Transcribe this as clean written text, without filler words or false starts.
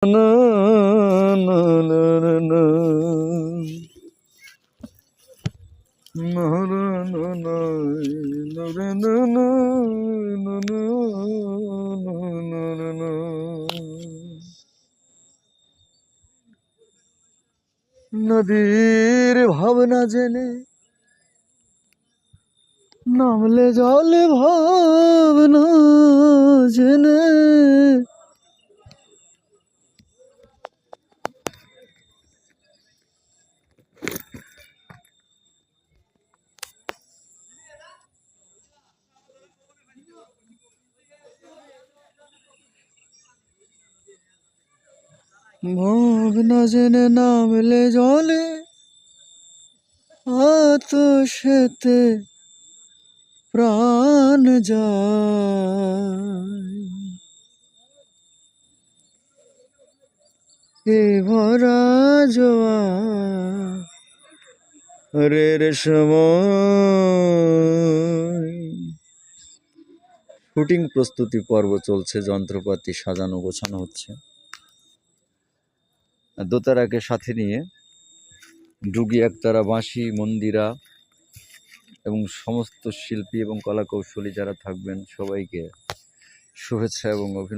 না না না না না না না না নদীর ভাবনা জেনে নামলে জলে ভাবনা জেনে ভাবনা জেনে নামলে জলে আতশেতে প্রাণ যায় এ ভরা জোয়ারের সময়। শুটিং প্রস্তুতি পর্ব চলছে, যন্ত্রপাতি সাজানো গোছানো হচ্ছে। দোতারাকে সাথে নিয়ে ডুগি, একতারা, বাঁশি, মন্দিরা এবং সমস্ত শিল্পী এবং কলাকৌশলী যারা থাকবেন সবাইকে শুভেচ্ছা এবং অভিনন্দন।